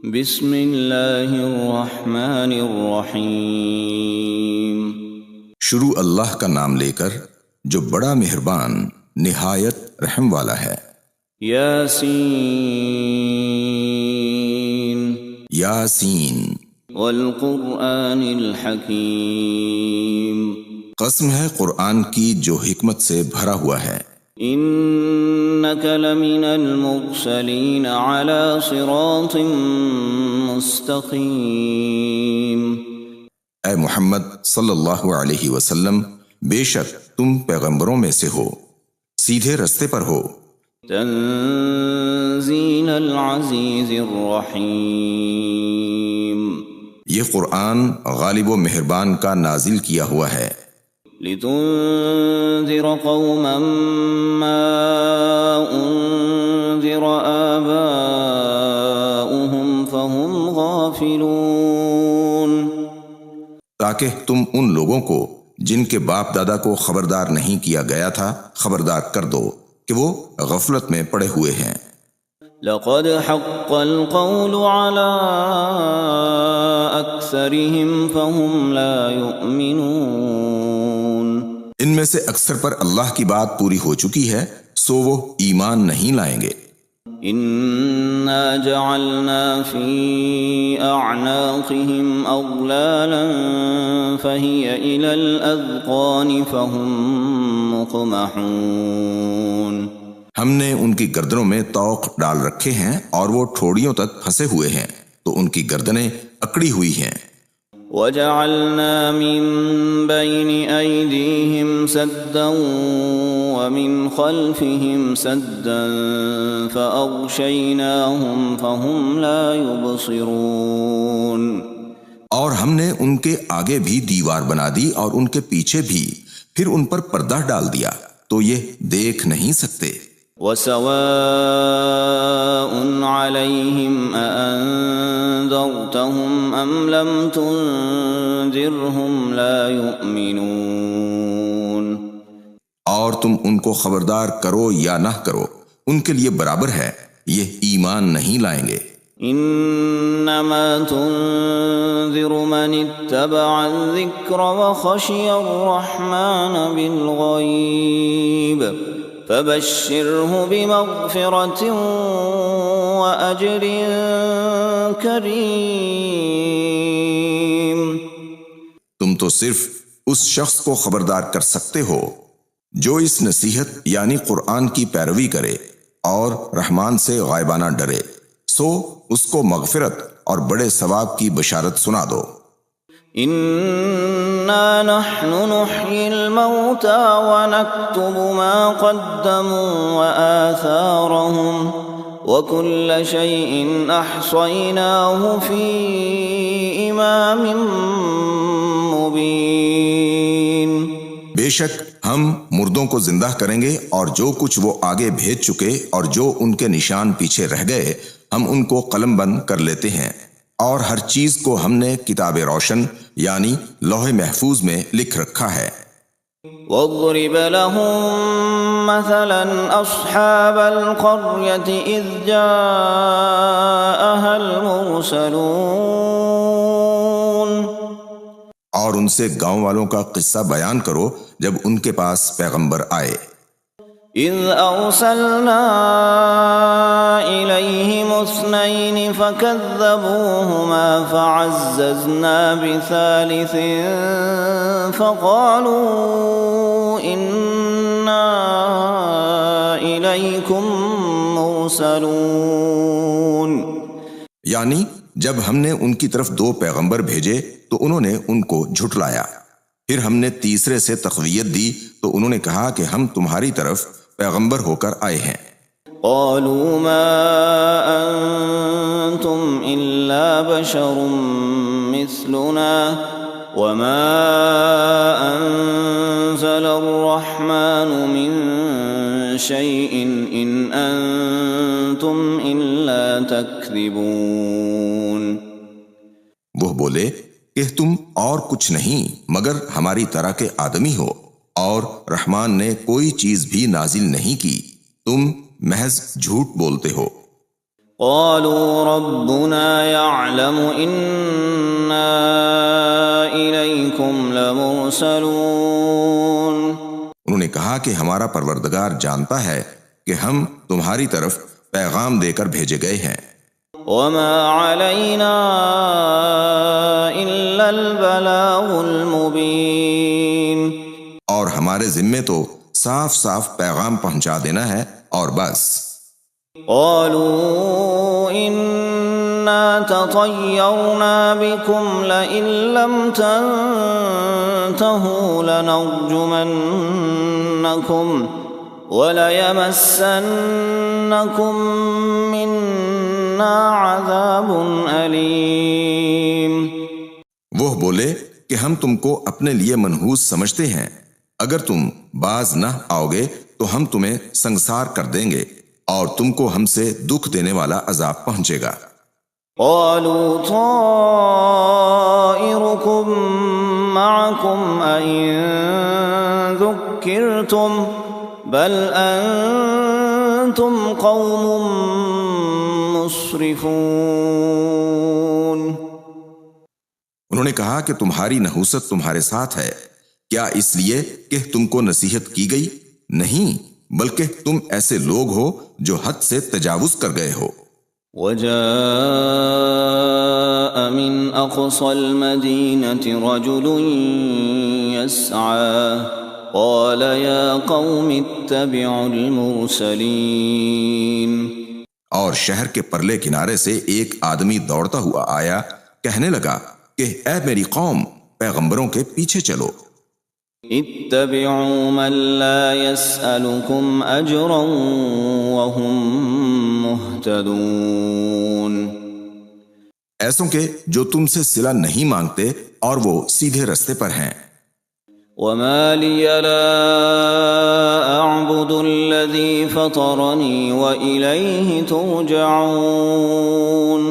بسم اللہ الرحمن الرحیم۔ شروع اللہ کا نام لے کر جو بڑا مہربان نہایت رحم والا ہے۔ یاسین یاسین والقرآن الحکیم۔ قسم ہے قرآن کی جو حکمت سے بھرا ہوا ہے۔ انک لمن المرسلین علی صراط مستقیم۔ اے محمد صلی اللہ علیہ وسلم، بے شک تم پیغمبروں میں سے ہو، سیدھے رستے پر ہو۔ تنزیل العزیز الرحیم۔ یہ قرآن غالب و مہربان کا نازل کیا ہوا ہے۔ لتنذر قوما ما انذر آباؤهم فهم غافلون۔ تاکہ تم ان لوگوں کو جن کے باپ دادا کو خبردار نہیں کیا گیا تھا خبردار کر دو کہ وہ غفلت میں پڑے ہوئے ہیں۔ لقد حق القول على اکثرهم فهم لا يؤمنون۔ ان میں سے اکثر پر اللہ کی بات پوری ہو چکی ہے سو وہ ایمان نہیں لائیں گے۔ انا جعلنا في اعناقهم اغلالا فهي الى الاذقان فهم مقمحون۔ ہم نے ان کی گردنوں میں طوق ڈال رکھے ہیں اور وہ ٹھوڑیوں تک پھنسے ہوئے ہیں تو ان کی گردنیں اکڑی ہوئی ہیں۔ وجعلنا من بين أيديهم سدا ومن خلفهم سدا فأغشيناهم فهم لا يبصرون۔ اور ہم نے ان کے آگے بھی دیوار بنا دی اور ان کے پیچھے بھی، پھر ان پر پردہ ڈال دیا تو یہ دیکھ نہیں سکتے۔ وسواء عليهم أأنذرتهم أم لم تنذرهم لا يؤمنون۔ اور تم ان کو خبردار کرو یا نہ کرو ان کے لیے برابر ہے، یہ ایمان نہیں لائیں گے۔ انما تنذر من اتبع الذکر وخشی الرحمن بالغیب فبشرہ بمغفرۃ واجر کریم۔ تم تو صرف اس شخص کو خبردار کر سکتے ہو جو اس نصیحت یعنی قرآن کی پیروی کرے اور رحمان سے غائبانہ ڈرے، سو اس کو مغفرت اور بڑے ثواب کی بشارت سنا دو۔ انا نحن نحيي الموتى ونكتب ما قدموا وآثارهم وكل شيء احصيناه في امام مبين۔ بے شک ہم مردوں کو زندہ کریں گے اور جو کچھ وہ آگے بھیج چکے اور جو ان کے نشان پیچھے رہ گئے ہم ان کو قلم بند کر لیتے ہیں، اور ہر چیز کو ہم نے کتاب روشن یعنی لوح محفوظ میں لکھ رکھا ہے۔ واضرب لهم مثلا اصحاب القرية اذ جاءها المرسلون۔ اور ان سے گاؤں والوں کا قصہ بیان کرو جب ان کے پاس پیغمبر آئے۔ اذ ارسلنا الیہم اثنین فکذبوہما فعززنا بثالث فقالوا انا الیکم مرسلون۔ یعنی جب ہم نے ان کی طرف دو پیغمبر بھیجے تو انہوں نے ان کو جھٹلایا، پھر ہم نے تیسرے سے تقویت دی تو انہوں نے کہا کہ ہم تمہاری طرف پیغمبر ہو کر آئے ہیں۔ قالوا ما انتم الا بشر مثلنا وما انزل الرحمن من شيء ان انتم الا تكذبون۔ وہ بولے کہ تم اور کچھ نہیں مگر ہماری طرح کے آدمی ہو، اور رحمان نے کوئی چیز بھی نازل نہیں کی، تم محض جھوٹ بولتے ہو۔ قالوا ربنا يعلم إنا إليكم لمرسلون. انہوں نے کہا کہ ہمارا پروردگار جانتا ہے کہ ہم تمہاری طرف پیغام دے کر بھیجے گئے ہیں. وما علينا إلا البلاغ المبين. اور ہمارے ذمے تو صاف صاف پیغام پہنچا دینا ہے اور بس. قالوا إنا تطيرنا بكم لئن لم تنتهوا لنرجمنكم وَلَيَمَسَّنَّكُم مِّنَّا عَذَابٌ أَلِيمٌ. وہ بولے کہ ہم تم کو اپنے لیے منحوس سمجھتے ہیں، اگر تم باز نہ آؤ گے تو ہم تمہیں سنگسار کر دیں گے اور تم کو ہم سے دکھ دینے والا عذاب پہنچے گا. قالوا طائركم معكم أئن ذكرتم بل انتم قوم مسرفون. انہوں نے کہا کہ تمہاری نحوست تمہارے ساتھ ہے، کیا اس لیے کہ تم کو نصیحت کی گئی؟ نہیں، بلکہ تم ایسے لوگ ہو جو حد سے تجاوز کر گئے ہو. وجاء من اقصى المدينة رجل يسعى قال يا قوم اتبعوا المرسلين. اور شہر کے پرلے کنارے سے ایک آدمی دوڑتا ہوا آیا، کہنے لگا کہ اے میری قوم، پیغمبروں کے پیچھے چلو. اتبعوا من لا يسألكم اجرا وهم مهتدون. ایسوں کے جو تم سے صلہ نہیں مانگتے اور وہ سیدھے رستے پر ہیں. وما لي لا أعبد الذي فطرني وإليه ترجعون.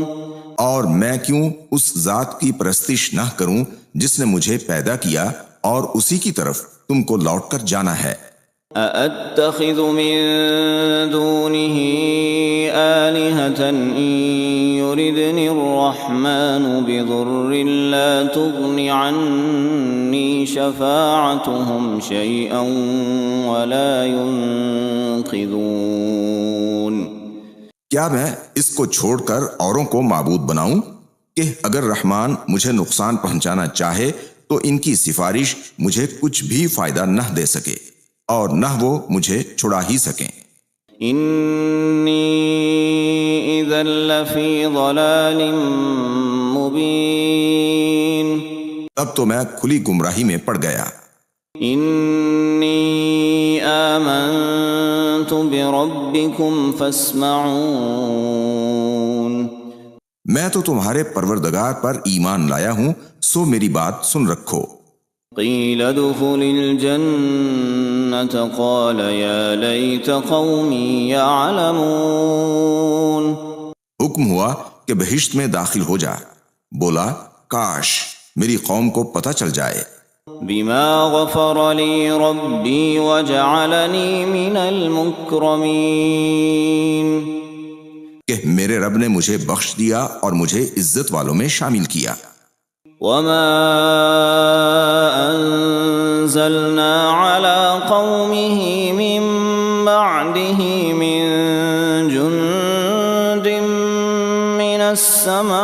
اور میں کیوں اس ذات کی پرستش نہ کروں جس نے مجھے پیدا کیا اور اسی کی طرف تم کو لوٹ کر جانا ہے. أأتخذ من دونه آلهة إن يردني الرحمن بضر لا تغن عني شفاعتهم شيئا ولا ينقذون. کیا میں اس کو چھوڑ کر اوروں کو معبود بناؤں کہ اگر رحمان مجھے نقصان پہنچانا چاہے تو ان کی سفارش مجھے کچھ بھی فائدہ نہ دے سکے اور نہ وہ مجھے چھڑا ہی سکیں. انی اذا لفی ضلال مبین. تب تو میں کھلی گمراہی میں پڑ گیا. انی آمنت بربکم فاسمعون. میں تو تمہارے پروردگار پر ایمان لایا ہوں، سو میری بات سن رکھو. قیل ادخل الجنة قال یا لیت قومی یعلمون. حکم ہوا کہ بہشت میں داخل ہو جا، بولا کاش میری قوم کو پتہ چل جائے. بما غفر لی ربی وجعلنی من المکرمین. کہ میرے رب نے مجھے بخش دیا اور مجھے عزت والوں میں شامل کیا. وما انزلنا على قومه من بعده من جند من السماء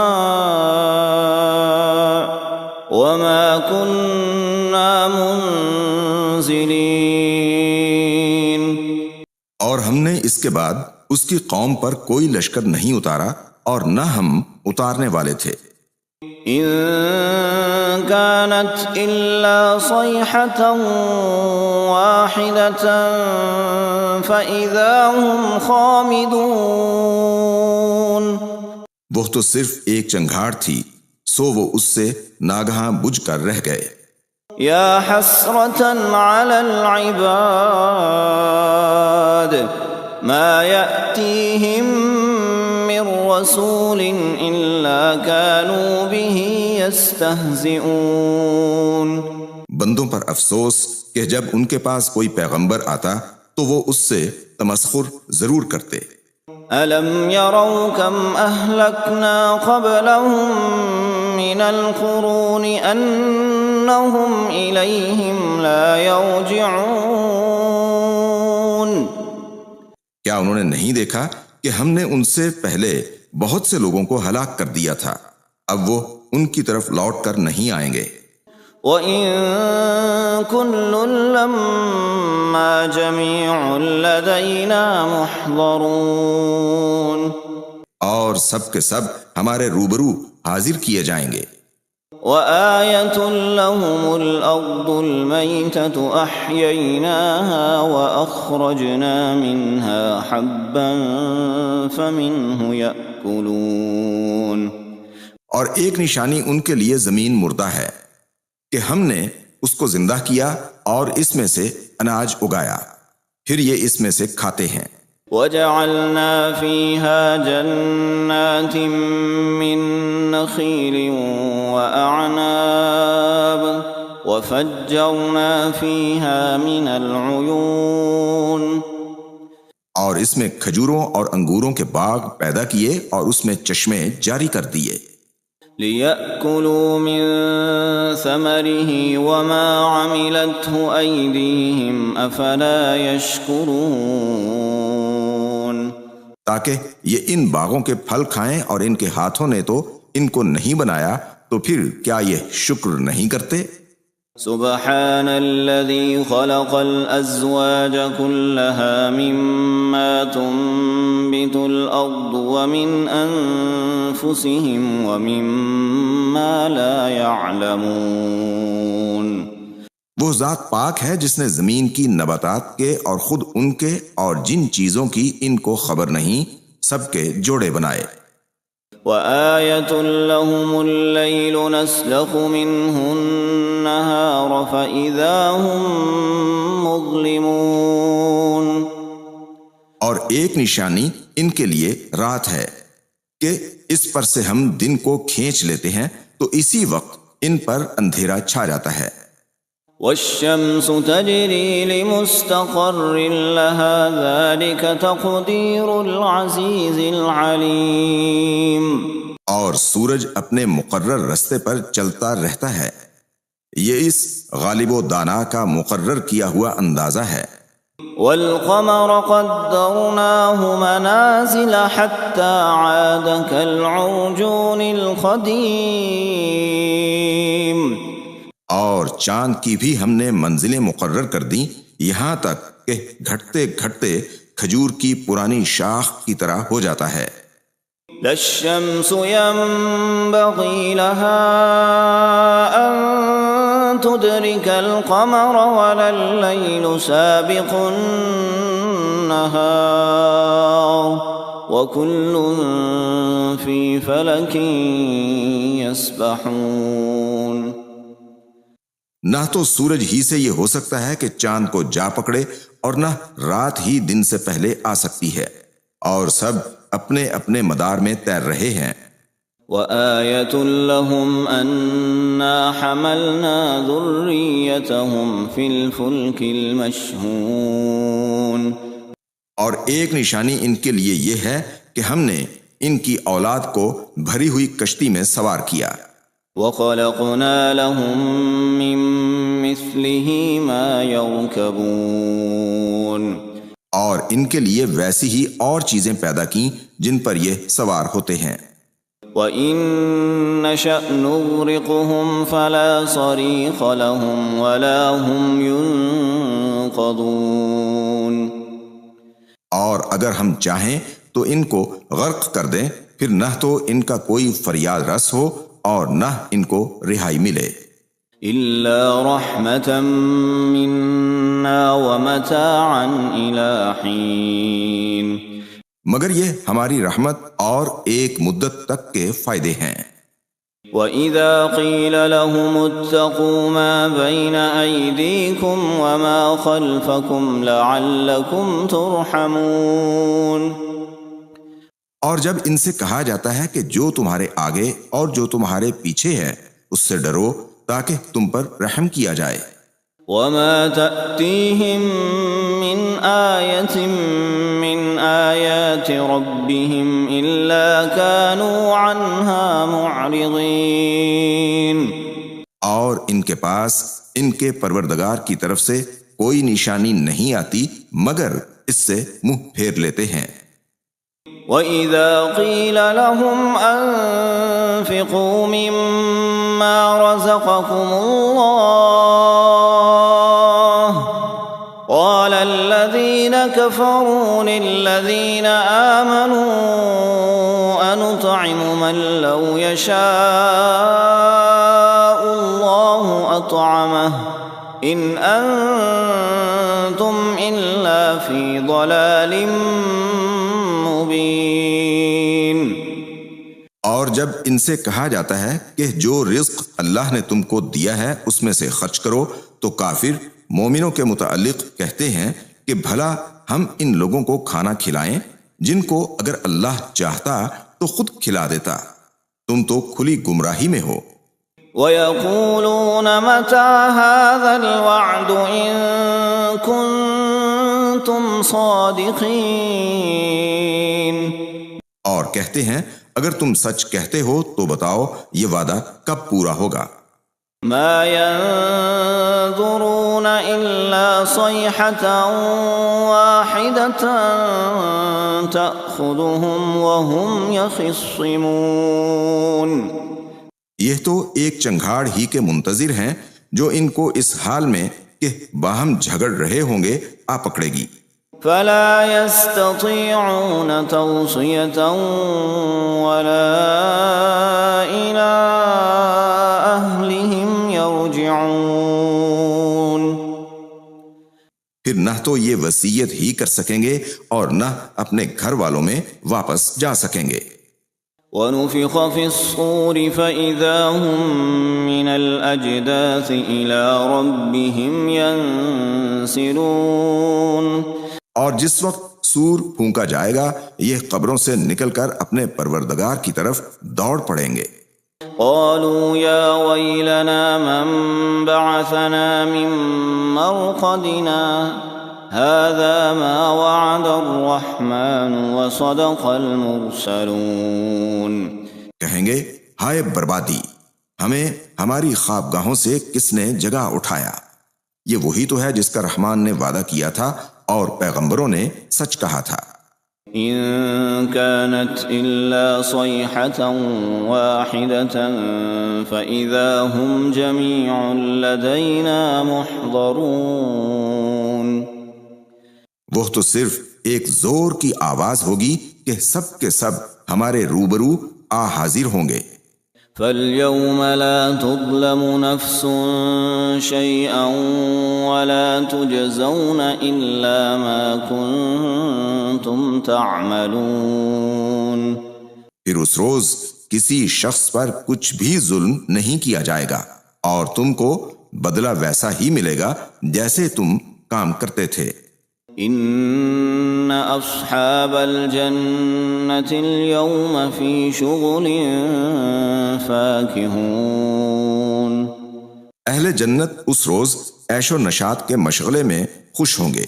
وما كنا منزلين. اور ہم نے اس کے بعد اس کی قوم پر کوئی لشکر نہیں اتارا اور نہ ہم اتارنے والے تھے. إن كانت إلا صيحة واحدة فإذا هم خامدون. وہ تو صرف ایک چنگھاڑ تھی، سو وہ اس سے ناگہاں بجھ کر رہ گئے. يا حسرة على العباد ما يأتيهم من رسول إلا كانوا به يستهزئون. بندوں پر افسوس کہ جب ان کے پاس کوئی پیغمبر آتا تو وہ اس سے تمسخر ضرور کرتے. ألم يروا كم أهلكنا قبلهم من القرون أنهم إليهم لا يرجعون کیا انہوں نے نہیں دیکھا کہ ہم نے ان سے پہلے بہت سے لوگوں کو ہلاک کر دیا تھا، اب وہ ان کی طرف لوٹ کر نہیں آئیں گے۔ وَإِن كُلٌّ لَّمَّا جَمِيعٌ لَّدَيْنَا مُحْضَرُونَ، اور سب کے سب ہمارے روبرو حاضر کیے جائیں گے۔ وَآيَةٌ لَّهُمُ الْأَرْضُ الْمَيْتَةُ أَحْيَيْنَاهَا وَأَخْرَجْنَا مِنْهَا حَبًّا فَمِنْهُ يَأْكُلُونَ، اور ایک نشانی ان کے لیے زمین مردہ ہے کہ ہم نے اس کو زندہ کیا اور اس میں سے اناج اگایا، پھر یہ اس میں سے کھاتے ہیں۔ وَجَعَلْنَا فِيهَا جَنَّاتٍ مِّن نَّخِيلٍ وَأَعْنَابٍ وَفَجَّرْنَا فِيهَا مِنَ الْعُيُونِ، اور اس میں کھجوروں اور انگوروں کے باغ پیدا کیے اور اس میں چشمے جاری کر دیے۔ لِيَأْكُلُوا مِن ثَمَرِهِ وَمَا عَمِلَتْهُ أَيْدِيهِمْ أَفَلَا يَشْكُرُونَ، تاکہ یہ ان باغوں کے پھل کھائیں، اور ان کے ہاتھوں نے تو ان کو نہیں بنایا، تو پھر کیا یہ شکر نہیں کرتے؟ سبحان الذي خلق الأزواج كلها مما تنبت الأرض ومن أنفسهم ومما لا يعلمون، وہ ذات پاک ہے جس نے زمین کی نباتات کے اور خود ان کے اور جن چیزوں کی ان کو خبر نہیں سب کے جوڑے بنائے۔ وَآيَةٌ لَّهُمُ اللَّيْلُ نَسْلَخُ مِنْهُ النَّهَارَ فَإِذَا هُمْ مُظْلِمُونَ، اور ایک نشانی ان کے لیے رات ہے کہ اس پر سے ہم دن کو کھینچ لیتے ہیں تو اسی وقت ان پر اندھیرا چھا جاتا ہے۔ وَالشَّمْسُ تَجْرِي لِمُسْتَقَرٍّ لَّهَا ذَلِكَ تَقْدِيرُ الْعَزِيزِ الْعَلِيمِ، اور سورج اپنے مقرر رستے پر چلتا رہتا ہے، یہ اس غالب و دانا کا مقرر کیا ہوا اندازہ ہے۔ وَالْقَمَرَ قَدَّرْنَاهُ مَنَازِلَ حَتَّى عَادَ كَالْعُرْجُونِ الْقَدِيمِ، اور چاند کی بھی ہم نے منزلیں مقرر کر دیں، یہاں تک کہ گھٹتے گھٹتے کھجور کی پرانی شاخ کی طرح ہو جاتا ہے۔ لا الشمس ينبغي لها أن تدرك القمر ولا الليل سابق النهار وكل في فلك يسبحون، نہ تو سورج ہی سے یہ ہو سکتا ہے کہ چاند کو جا پکڑے، اور نہ رات ہی دن سے پہلے آ سکتی ہے، اور سب اپنے اپنے مدار میں تیر رہے ہیں۔ وَآيَةٌ لَّهُمْ أَنَّا حَمَلْنَا ذُرِّيَّتَهُمْ فِي الْفُلْكِ الْمَشْحُونِ، اور ایک نشانی ان کے لیے یہ ہے کہ ہم نے ان کی اولاد کو بھری ہوئی کشتی میں سوار کیا۔ وَخَلَقْنَا لَهُم مِّن مِّثْلِهِ مَا يَرْكَبُونَ، اور ان کے لیے ویسی ہی اور چیزیں پیدا کیں جن پر یہ سوار ہوتے ہیں۔ وَإِن نَّشَأْ نُغْرِقْهُمْ فَلَا صَرِيخَ لَهُمْ وَلَا هُمْ يُنقَذُونَ، اور اگر ہم چاہیں تو ان کو غرق کر دیں، پھر نہ تو ان کا کوئی فریاد رس ہو اور نہ ان کو رہائی ملے۔ إِلَّا رَحْمَةً مِّنَّا وَمَتَاعًا إِلَىٰ حِينٍ، مگر یہ ہماری رحمت اور ایک مدت تک کے فائدے ہیں۔ وَإِذَا قِيلَ لَهُمُ اتَّقُوا مَا بَيْنَ أَيْدِيكُمْ وَمَا خَلْفَكُمْ لَعَلَّكُمْ تُرْحَمُونَ، اور جب ان سے کہا جاتا ہے کہ جو تمہارے آگے اور جو تمہارے پیچھے ہے اس سے ڈرو تاکہ تم پر رحم کیا جائے۔ وما تأتيهم من آية من آيات ربهم إلا كانوا عنها معرضين. اور ان کے پاس ان کے پروردگار کی طرف سے کوئی نشانی نہیں آتی مگر اس سے منہ پھیر لیتے ہیں. وَإِذَا قِيلَ لَهُمْ أَنفِقُوا مِمَّا رَزَقَكُمُ اللَّهُ قَالَ الَّذِينَ كَفَرُوا لِلَّذِينَ آمَنُوا أَنُطْعِمُ مَن لَّوْ يَشَاءُ اللَّهُ أَطْعَمَهُ إِنْ أَنتُمْ إِلَّا فِي ضَلَالٍ مبین. اور جب ان سے کہا جاتا ہے کہ جو رزق اللہ نے تم کو دیا ہے اس میں سے خرچ کرو تو کافر مومنوں کے متعلق کہتے ہیں کہ بھلا ہم ان لوگوں کو کھانا کھلائیں جن کو اگر اللہ چاہتا تو خود کھلا دیتا. تم تو کھلی گمراہی میں ہو. وَيَقُولُونَ مَتَى هَذَا الْوَعْدُ إِن كُنتُمْ صَادِقِينَ. اور کہتے ہیں اگر تم سچ کہتے ہو تو بتاؤ یہ وعدہ کب پورا ہوگا. مَا يَنظُرُونَ إِلَّا صَيْحَةً وَاحِدَةً تَأْخُذُهُمْ وَهُمْ يَخِصِّمُونَ. یہ تو ایک چنگھاڑ ہی کے منتظر ہیں جو ان کو اس حال میں کہ باہم جھگڑ رہے ہوں گے آ پکڑے گی. فلا يستطيعون توصية ولا إلى أهلهم يرجعون. پھر نہ تو یہ وصیت ہی کر سکیں گے اور نہ اپنے گھر والوں میں واپس جا سکیں گے. وَنُفِخَ فِي الصُّورِ فَإِذَا هُم مِّنَ الْأَجْدَاثِ إِلَىٰ رَبِّهِمْ يَنسِلُونَ. اور جس وقت سور پھونکا جائے گا یہ قبروں سے نکل کر اپنے پروردگار کی طرف دوڑ پڑیں گے. قالوا يا ويلنا من بعثنا من مرقدنا هذا ما وعد الرحمن وصدق المرسلون. کہیں گے ہائے بربادی، ہمیں ہماری خوابگاہوں سے کس نے جگا اٹھایا. یہ وہی تو ہے جس کا رحمان نے وعدہ کیا تھا اور پیغمبروں نے سچ کہا تھا. إن كانت إلا صيحة واحدة فإذا هم جميع لدينا محضرون. وہ تو صرف ایک زور کی آواز ہوگی کہ سب کے سب ہمارے روبرو آ حاضر ہوں گے. فَالْيَوْمَ لَا تُظْلَمُ نَفْسٌ شَيْئًا وَلَا تُجْزَوْنَ إِلَّا مَا كُنتُمْ تَعْمَلُونَ. پھر اس روز کسی شخص پر کچھ بھی ظلم نہیں کیا جائے گا اور تم کو بدلہ ویسا ہی ملے گا جیسے تم کام کرتے تھے. ان اصحاب الجنة اليوم في شغل فاكهون. اہل جنت اس روز عیش و نشاط کے مشغلے میں خوش ہوں گے.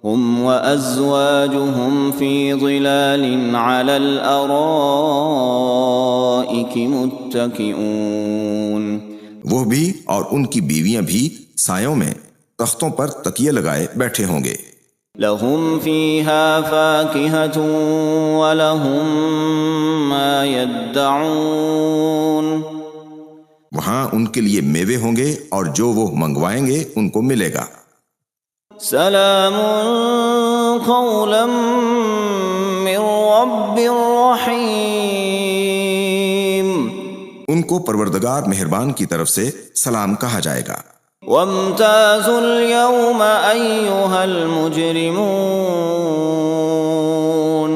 هم وازواجهم في ظلال على الارائك متكئون. وہ بھی اور ان کی بیویاں بھی سایوں میں تختوں پر تکیے لگائے بیٹھے ہوں گے. لهم فيها فاكهة ولهم ما يدعون. وہاں ان کے لیے میوے ہوں گے اور جو وہ منگوائیں گے ان کو ملے گا. سلام قولا من رب رحیم. ان کو پروردگار مہربان کی طرف سے سلام کہا جائے گا. وامتازوا اليوم أيها المجرمون.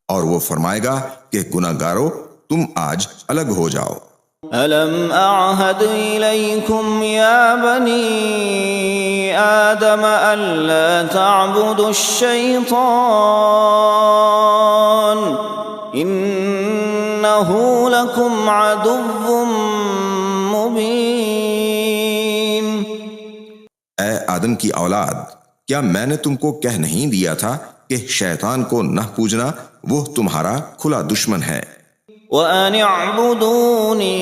اور وہ فرمائے گا کہ گناہگارو تم آج الگ ہو جاؤ. ألم أعهد إليكم يا بني آدم ألا تعبدوا الشيطان إنه لكم عدو مبين. آدم کی اولاد، کیا میں نے تم کو کہہ نہیں دیا تھا کہ شیطان کو نہ پوجنا، وہ تمہارا کھلا دشمن ہے۔ وَأَنِ اعْبُدُونِي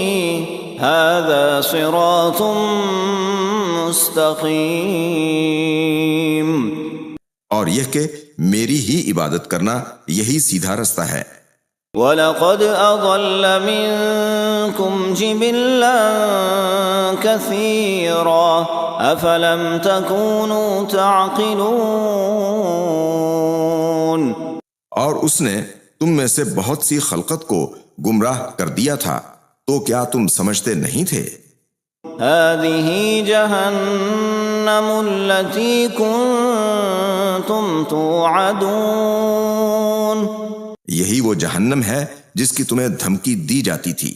هَذَا صِرَاطٌ مُسْتَقِيمٌ، اور یہ کہ میری ہی عبادت کرنا یہی سیدھا رستہ ہے۔ وَلَقَدْ أَضَلَّ مِنكُمْ جِبِلًّا كَثِيرًا أَفَلَمْ تَكُونُوا تَعْقِلُونَ، اور اس نے تم میں سے بہت سی خلقت کو گمراہ کر دیا تھا، تو کیا تم سمجھتے نہیں تھے؟ هَذِهِ جَهَنَّمُ الَّتِي كُنتُمْ تُوعَدُونَ، یہی وہ جہنم ہے جس کی تمہیں دھمکی دی جاتی تھی۔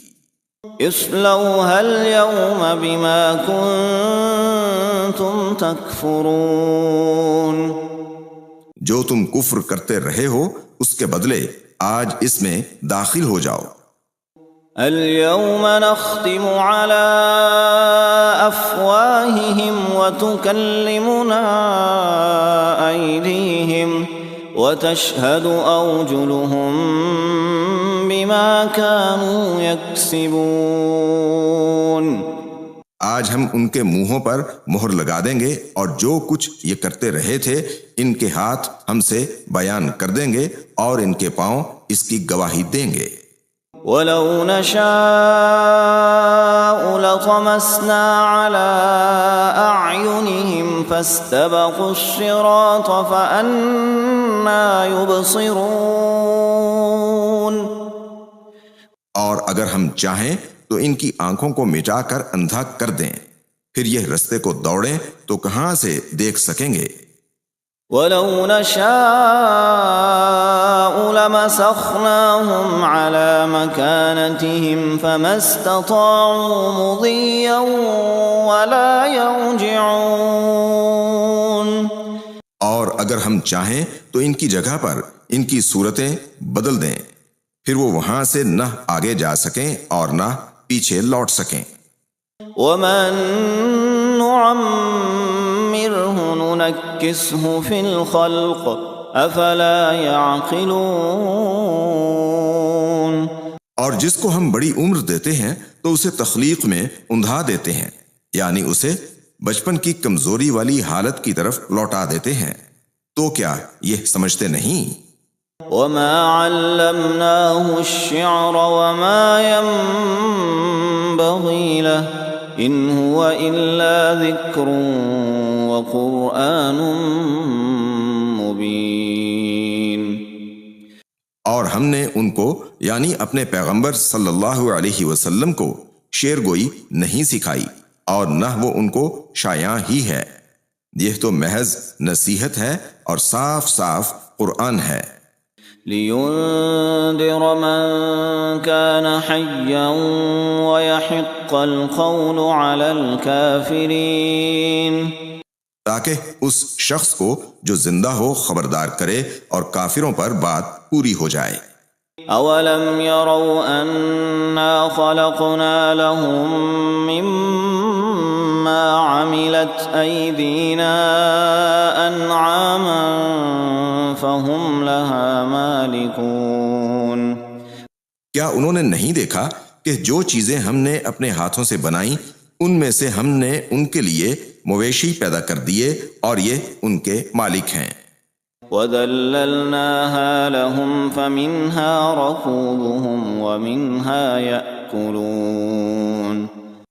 اصلوها اليوم بما كنتم تكفرون، جو تم کفر کرتے رہے ہو اس کے بدلے آج اس میں داخل ہو جاؤ۔ اليوم نختم على أفواههم وتكلمنا أيديهم وتشهد أرجلهم بما كانوا يكسبون، آج ہم ان کے منہوں پر مہر لگا دیں گے اور جو کچھ یہ کرتے رہے تھے ان کے ہاتھ ہم سے بیان کر دیں گے اور ان کے پاؤں اس کی گواہی دیں گے۔ وَلَوْ نَشَاءُ لَطَمَسْنَا عَلَىٰ أَعْيُنِهِمْ فَاسْتَبَقُوا الصِّرَاطَ فَأَنَّىٰ يُبْصِرُونَ، اور اگر ہم چاہیں تو ان کی آنکھوں کو مٹا کر اندھا کر دیں، پھر یہ رستے کو دوڑیں تو کہاں سے دیکھ سکیں گے۔ وَلَوْ نَشَاءُ لَمَسَخْنَاهُمْ عَلَىٰ مَكَانَتِهِمْ فَمَا اسْتَطَاعُوا مُضِيًّا وَلَا يَرْجِعُونَ، اور اگر ہم چاہیں تو ان کی جگہ پر ان کی صورتیں بدل دیں، پھر وہ وہاں سے نہ آگے جا سکیں اور نہ پیچھے لوٹ سکیں۔ وَمَن نُعَمِّرْهُ نُنَكِّسْهُ فِي الْخَلْقِ أَفَلَا يَعْقِلُونَ، اور جس کو ہم بڑی عمر دیتے ہیں تو اسے تخلیق میں اندھا دیتے ہیں، یعنی اسے بچپن کی کمزوری والی حالت کی طرف لوٹا دیتے ہیں، تو کیا یہ سمجھتے نہیں؟ وَمَا عَلَّمْنَاهُ الشِّعْرَ وَمَا يَنبَغِي لَهُ إِنْ هُوَ إِلَّا ذِكْرٌ وَقُرْآنٌ مُبِينٌ، اور ہم نے ان کو یعنی اپنے پیغمبر صلی اللہ علیہ وسلم کو شعر گوئی نہیں سکھائی، اور نہ وہ ان کو شایع ہی ہے، یہ تو محض نصیحت ہے اور صاف صاف قرآن ہے۔ لِيُنذِرَ مَن كَانَ حَيًّا وَيَحِقَّ الْقَوْلُ عَلَى الْكَافِرِينَ، تاکہ اس شخص کو جو زندہ ہو خبردار کرے اور کافروں پر بات پوری ہو جائے۔ أَوَلَمْ يَرَوْا أَنَّا خَلَقْنَا لَهُم مِّمَّا عَمِلَتْ أَيْدِينَا أَنْعَامًا فَهُمْ لَهَا مَالِكُونَ، کیا انہوں نے نہیں دیکھا کہ جو چیزیں ہم نے اپنے ہاتھوں سے بنائیں ان میں سے ہم نے ان کے لیے مویشی پیدا کر دیے اور یہ ان کے مالک ہیں۔ وَذَلَّلْنَاهَا لَهُمْ فَمِنْهَا رَكُوبُهُمْ وَمِنْهَا يَأْكُلُونَ،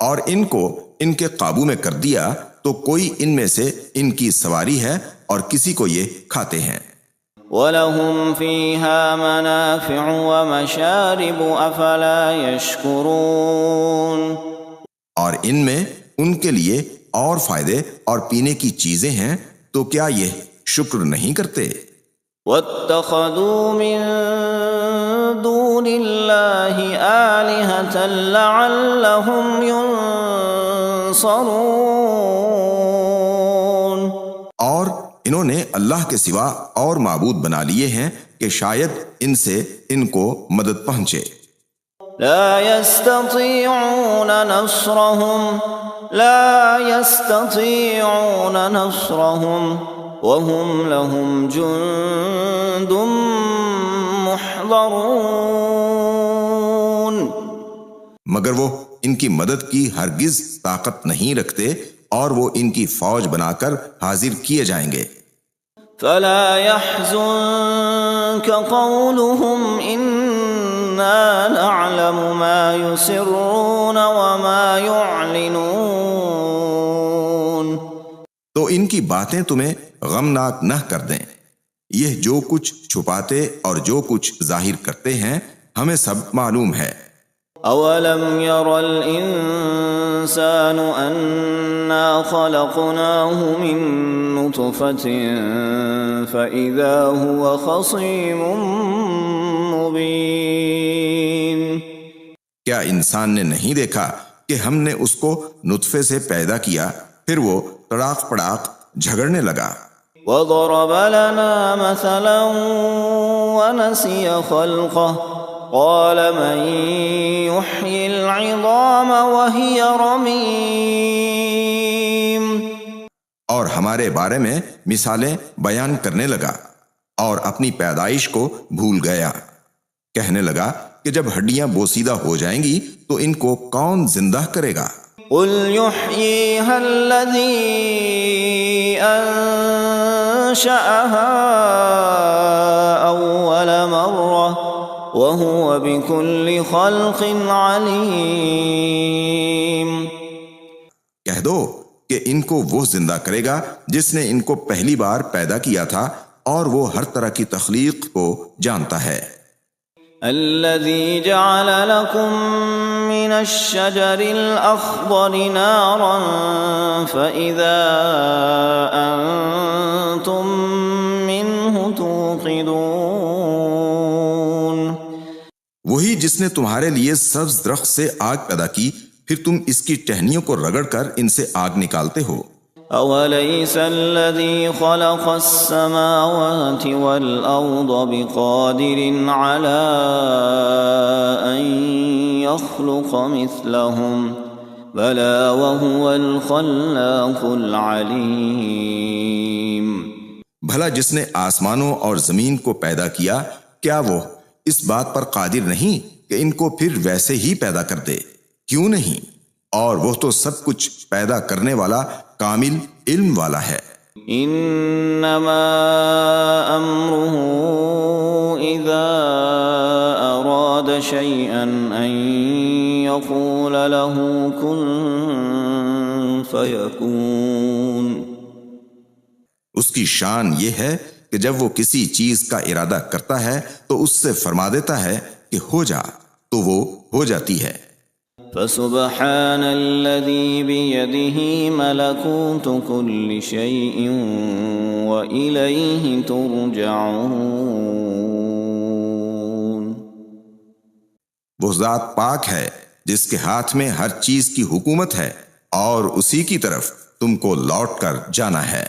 اور ان کو ان کے قابو میں کر دیا تو کوئی ان میں سے ان کی سواری ہے اور کسی کو یہ کھاتے ہیں۔ وَلَهُمْ فِيهَا مَنَافِعُ وَمَشَارِبُ أَفَلَا يَشْكُرُونَ، اور ان میں ان کے لیے اور فائدے اور پینے کی چیزیں ہیں تو کیا یہ شکر نہیں کرتے؟ وَاتَّخَذُوا مِن دُونِ اللَّهِ آلِهَةً لَعَلَّهُمْ يُنصَرُونَ، اور انہوں نے اللہ کے سوا اور معبود بنا لیے ہیں کہ شاید ان سے ان کو مدد پہنچے۔ لا يستطيعون نصرهم لا يستطيعون نصرهم وهم لهم جند محضرون. مگر وہ ان کی مدد کی ہرگز طاقت نہیں رکھتے اور وہ ان کی فوج بنا کر حاضر کیے جائیں گے. فلا يحزنك قولهم إنا نعلم ما يسرون وما يعلنون. تو ان کی باتیں تمہیں غمناک نہ کر دیں. یہ جو کچھ چھپاتے اور جو کچھ ظاہر کرتے ہیں ہمیں سب معلوم ہے. أولم ير الإنسان أنا خلقناه من نطفة فإذا هو خصيم مبين. کیا انسان نے نہیں دیکھا کہ ہم نے اس کو نطفے سے پیدا کیا پھر وہ تڑاق پڑاق جھگڑنے لگا. وضرب لنا مثلا ونسي خلقه قال من يحيي العظام وهي رميم. اور ہمارے بارے میں مثالیں بیان کرنے لگا اور اپنی پیدائش کو بھول گیا. کہنے لگا کہ جب ہڈیاں بوسیدہ ہو جائیں گی تو ان کو کون زندہ کرے گا؟ قل يحييها الذي أنشأها أول مرة وهو بكل خلق عليم. کہہ دو کہ ان کو وہ زندہ کرے گا جس نے ان کو پہلی بار پیدا کیا تھا اور وہ ہر طرح کی تخلیق کو جانتا ہے. الذي جعل لكم من الشجر الأخضر نارا فإذا أنتم منه توقدون. وہی جس نے تمہارے لیے سبز درخت سے آگ پیدا کی پھر تم اس کی ٹہنیوں کو رگڑ کر ان سے آگ نکالتے ہو. أوليس الذي خلق السماوات والأرض بقادر على أن يخلق مثلهم بلى وهو الخلاق العليم. بھلا جس نے آسمانوں اور زمین کو پیدا کیا کیا وہ اس بات پر قادر نہیں کہ ان کو پھر ویسے ہی پیدا کر دے؟ کیوں نہیں؟ اور وہ تو سب کچھ پیدا کرنے والا کامل علم والا ہے. انما امره اذا اراد شيئا ان يقول له كن فيكون. اس کی شان یہ ہے کہ جب وہ کسی چیز کا ارادہ کرتا ہے تو اس سے فرما دیتا ہے کہ ہو جا تو وہ ہو جاتی ہے. فسبحان الذي بيده ملكوت كل شيء وإليه ترجعون. وہ ذات پاک ہے جس کے ہاتھ میں ہر چیز کی حکومت ہے اور اسی کی طرف تم کو لوٹ کر جانا ہے.